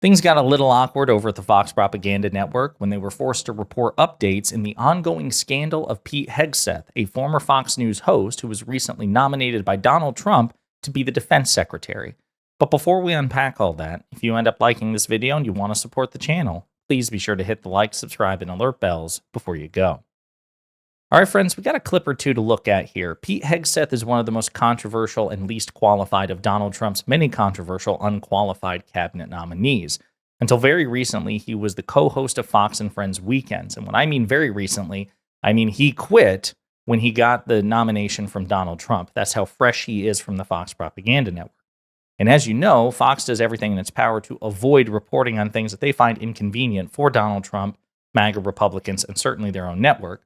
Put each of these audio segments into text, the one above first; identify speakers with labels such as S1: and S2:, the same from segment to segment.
S1: Things got a little awkward over at the Fox Propaganda Network when they were forced to report updates in the ongoing scandal of Pete Hegseth, a former Fox News host who was recently nominated by Donald Trump to be the defense secretary. But before we unpack all that, if you end up liking this video and you want to support the channel, please be sure to hit the like, subscribe, and alert bells before you go. All right, friends, we got a clip or two to look at here. Pete Hegseth is one of the most controversial and least qualified of Donald Trump's many controversial, unqualified cabinet nominees. Until very recently, he was the co-host of Fox and Friends Weekends. And when I mean very recently, I mean he quit when he got the nomination from Donald Trump. That's how fresh he is from the Fox Propaganda Network. And as you know, Fox does everything in its power to avoid reporting on things that they find inconvenient for Donald Trump, MAGA Republicans, and certainly their own network.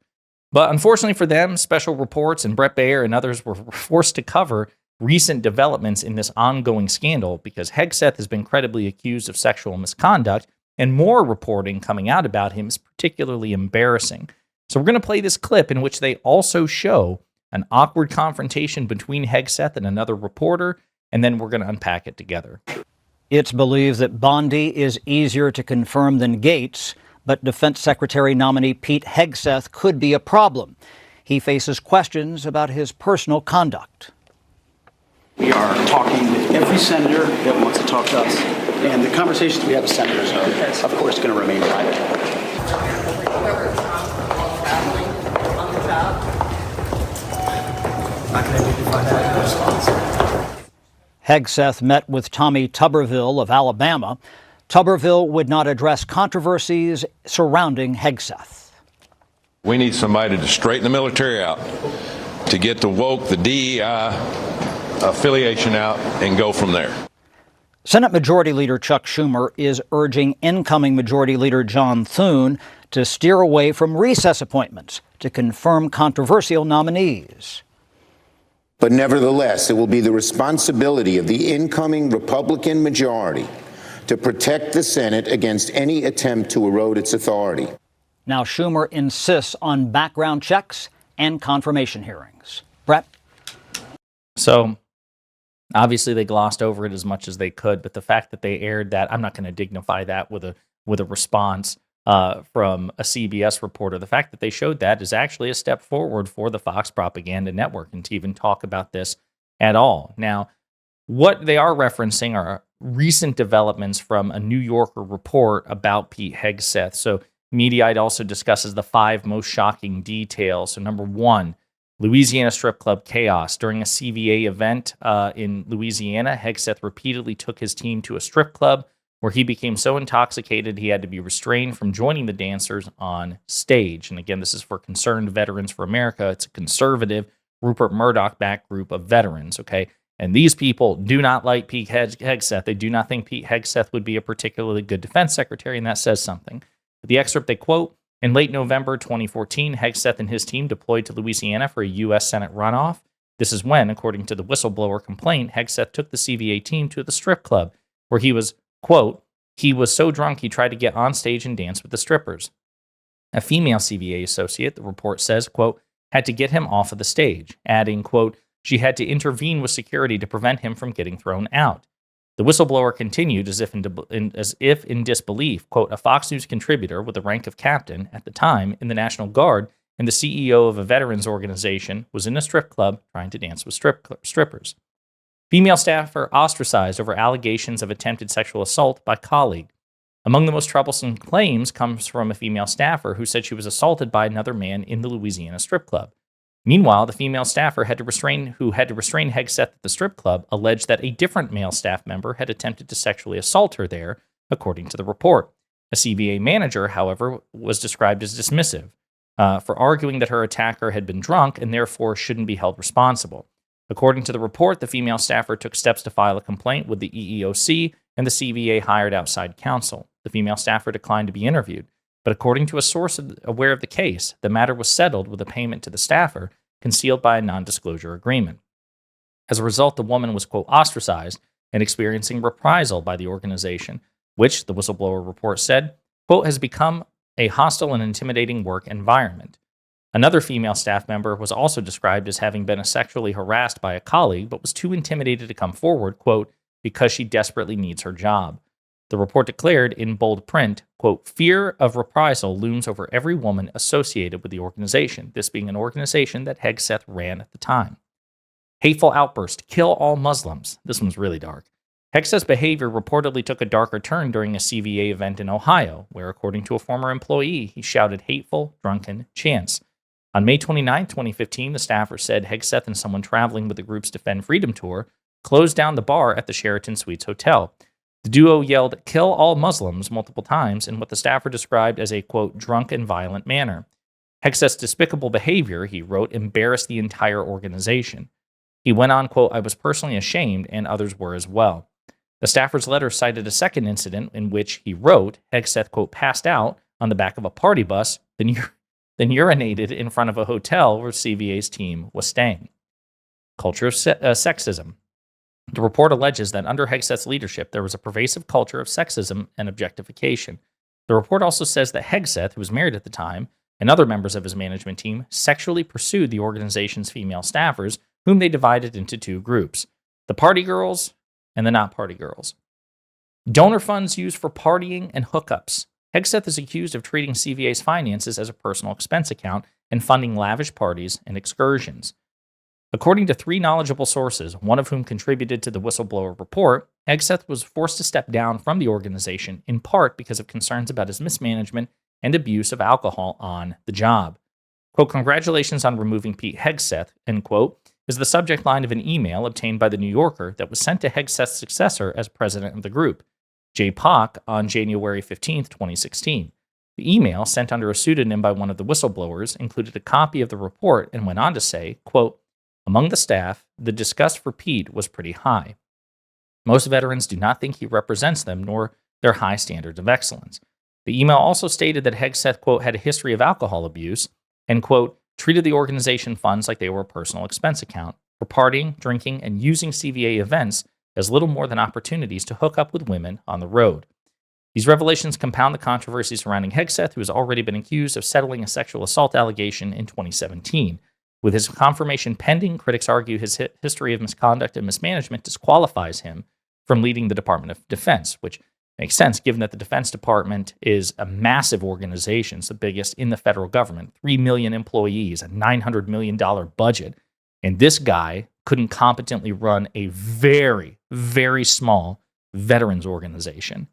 S1: But unfortunately for them, Special Reports and Bret Baier and others were forced to cover recent developments in this ongoing scandal because Hegseth has been credibly accused of sexual misconduct, and more reporting coming out about him is particularly embarrassing. So we're going to play this clip in which they also show an awkward confrontation between Hegseth and another reporter, and then we're going to unpack it together.
S2: It's believed that Bondi is easier to confirm than Gates, but Defense Secretary nominee Pete Hegseth could be a problem. He faces questions about his personal conduct.
S3: We are talking with every senator that wants to talk to us, and the conversations we have with senators are, of course, going to remain private.
S2: Hegseth met with Tommy Tuberville of Alabama. Tuberville would not address controversies surrounding Hegseth.
S4: We need somebody to straighten the military out, to get the woke, the DEI affiliation out, and go from there.
S2: Senate Majority Leader Chuck Schumer is urging incoming Majority Leader John Thune to steer away from recess appointments to confirm controversial nominees.
S5: But nevertheless, it will be the responsibility of the incoming Republican majority to protect the Senate against any attempt to erode its authority.
S2: Now Schumer insists on background checks and confirmation hearings. Brett?
S1: So obviously they glossed over it as much as they could, but the fact that they aired that, I'm not going to dignify that with a response from a CBS reporter. The fact that they showed that is actually a step forward for the Fox Propaganda Network, and to even talk about this at all. Now, what they are referencing are recent developments from a New Yorker report about Pete Hegseth. So Mediaite also discusses the 5 most shocking details. So number 1, Louisiana strip club chaos. During a CVA event in Louisiana, Hegseth repeatedly took his team to a strip club where he became so intoxicated he had to be restrained from joining the dancers on stage. And again, this is for Concerned Veterans for America. It's a conservative, Rupert Murdoch-backed group of veterans, okay? And these people do not like Pete Hegseth. They do not think Pete Hegseth would be a particularly good defense secretary, and that says something. But the excerpt they quote, in late November 2014, Hegseth and his team deployed to Louisiana for a U.S. Senate runoff. This is when, according to the whistleblower complaint, Hegseth took the CVA team to the strip club, where he was, quote, he was so drunk he tried to get on stage and dance with the strippers. A female CVA associate, the report says, quote, had to get him off of the stage, adding, quote, she had to intervene with security to prevent him from getting thrown out. The whistleblower continued as if in disbelief, quote, a Fox News contributor with the rank of captain at the time in the National Guard and the CEO of a veterans organization was in a strip club trying to dance with strippers. Female staffer ostracized over allegations of attempted sexual assault by colleague. Among the most troublesome claims comes from a female staffer who said she was assaulted by another man in the Louisiana strip club. Meanwhile, the female staffer who had to restrain Hegseth at the strip club alleged that a different male staff member had attempted to sexually assault her there, according to the report. A CVA manager, however, was described as dismissive for arguing that her attacker had been drunk and therefore shouldn't be held responsible. According to the report, the female staffer took steps to file a complaint with the EEOC, and the CVA hired outside counsel. The female staffer declined to be interviewed. But according to a source aware of the case, the matter was settled with a payment to the staffer concealed by a non-disclosure agreement. As a result, the woman was, quote, ostracized and experiencing reprisal by the organization, which, the whistleblower report said, quote, has become a hostile and intimidating work environment. Another female staff member was also described as having been sexually harassed by a colleague, but was too intimidated to come forward, quote, because she desperately needs her job. The report declared in bold print, quote, "Fear of reprisal looms over every woman associated with the organization," this being an organization that Hegseth ran at the time. Hateful outburst, "Kill all Muslims." This one's really dark. Hegseth's behavior reportedly took a darker turn during a CVA event in Ohio, where, according to a former employee, he shouted hateful, drunken chants. On May 29, 2015, the staffer said Hegseth and someone traveling with the group's Defend Freedom tour closed down the bar at the Sheraton Suites Hotel. The duo yelled, "Kill all Muslims," multiple times in what the staffer described as a, quote, "drunk and violent manner." Hegseth's despicable behavior, he wrote, embarrassed the entire organization. He went on, quote, "I was personally ashamed, and others were as well." The staffer's letter cited a second incident in which he wrote, Hegseth, quote, "passed out on the back of a party bus, then urinated in front of a hotel where CVA's team was staying." Culture of sexism. The report alleges that under Hegseth's leadership, there was a pervasive culture of sexism and objectification. The report also says that Hegseth, who was married at the time, and other members of his management team sexually pursued the organization's female staffers, whom they divided into two groups, the party girls and the not party girls. Donor funds used for partying and hookups. Hegseth is accused of treating CVA's finances as a personal expense account and funding lavish parties and excursions. According to three knowledgeable sources, one of whom contributed to the whistleblower report, Hegseth was forced to step down from the organization in part because of concerns about his mismanagement and abuse of alcohol on the job. Quote, "Congratulations on removing Pete Hegseth," end quote, is the subject line of an email obtained by The New Yorker that was sent to Hegseth's successor as president of the group, Jay Pock, on January 15, 2016. The email, sent under a pseudonym by one of the whistleblowers, included a copy of the report and went on to say, quote, "Among the staff, the disgust for Pete was pretty high. Most veterans do not think he represents them nor their high standards of excellence." The email also stated that Hegseth, quote, "had a history of alcohol abuse and, quote, treated the organization funds like they were a personal expense account for partying, drinking, and using CVA events as little more than opportunities to hook up with women on the road." These revelations compound the controversy surrounding Hegseth, who has already been accused of settling a sexual assault allegation in 2017. With his confirmation pending, critics argue his history of misconduct and mismanagement disqualifies him from leading the Department of Defense, which makes sense given that the Defense Department is a massive organization. It's the biggest in the federal government, 3 million employees, a $900 million budget. And this guy couldn't competently run a very, very small veterans organization.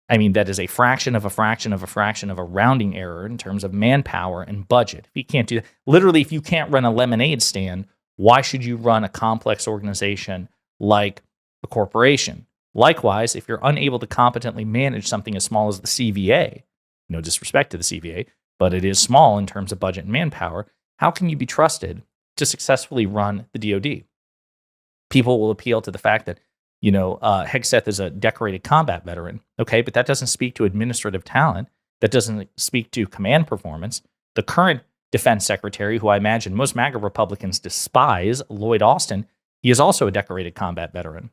S1: I mean, that is a fraction of a fraction of a fraction of a rounding error in terms of manpower and budget. If you can't do that, literally, if you can't run a lemonade stand, why should you run a complex organization like a corporation? Likewise, if you're unable to competently manage something as small as the CVA, no disrespect to the CVA, but it is small in terms of budget and manpower, how can you be trusted to successfully run the DoD? People will appeal to the fact that, Hegseth is a decorated combat veteran. Okay, but that doesn't speak to administrative talent. That doesn't speak to command performance. The current defense secretary, who I imagine most MAGA Republicans despise, Lloyd Austin, he is also a decorated combat veteran.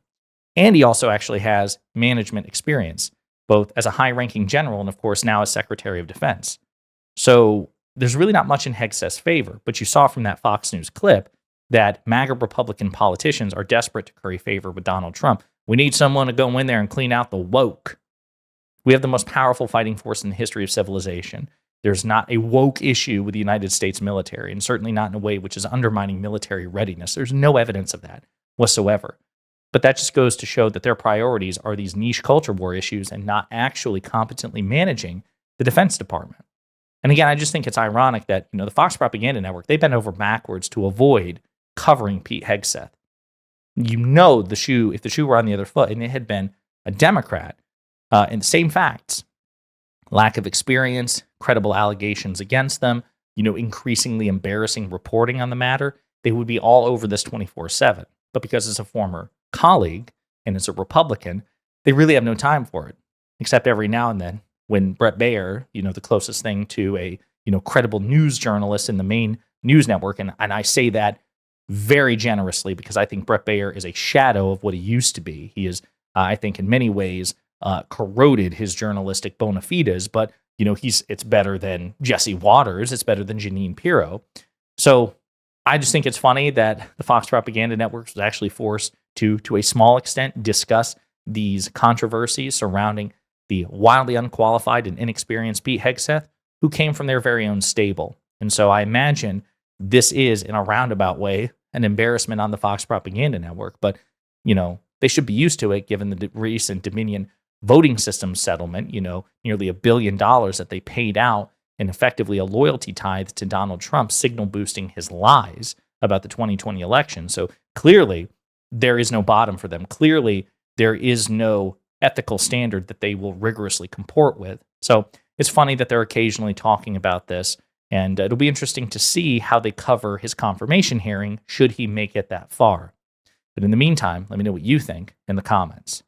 S1: And he also actually has management experience, both as a high-ranking general and, of course, now as Secretary of Defense. So there's really not much in Hegseth's favor, but you saw from that Fox News clip that MAGA Republican politicians are desperate to curry favor with Donald Trump. We need someone to go in there and clean out the woke. We have the most powerful fighting force in the history of civilization. There's not a woke issue with the United States military, and certainly not in a way which is undermining military readiness. There's no evidence of that whatsoever. But that just goes to show that their priorities are these niche culture war issues and not actually competently managing the Defense Department. And again, I just think it's ironic that, the Fox Propaganda Network, they bent over backwards to avoid covering Pete Hegseth. If the shoe were on the other foot and it had been a Democrat, and the same facts, lack of experience, credible allegations against them, increasingly embarrassing reporting on the matter, they would be all over this 24/7. But because it's a former colleague and it's a Republican, they really have no time for it, except every now and then when Brett Baer, the closest thing to a, credible news journalist in the main news network, and I say that very generously because I think Brett Baer is a shadow of what he used to be. He is, I think, in many ways, corroded his journalistic bona fides, but, it's better than Jesse Waters. It's better than Jeanine Pirro. So I just think it's funny that the Fox Propaganda Network was actually forced to a small extent, discuss these controversies surrounding the wildly unqualified and inexperienced Pete Hegseth, who came from their very own stable. And so I imagine this is, in a roundabout way, an embarrassment on the Fox propaganda network. But, they should be used to it given the recent Dominion voting system settlement, nearly $1 billion that they paid out and effectively a loyalty tithe to Donald Trump, signal boosting his lies about the 2020 election. So clearly, there is no bottom for them. Clearly, there is no ethical standard that they will rigorously comport with. So it's funny that they're occasionally talking about this, and it'll be interesting to see how they cover his confirmation hearing should he make it that far. But in the meantime, let me know what you think in the comments.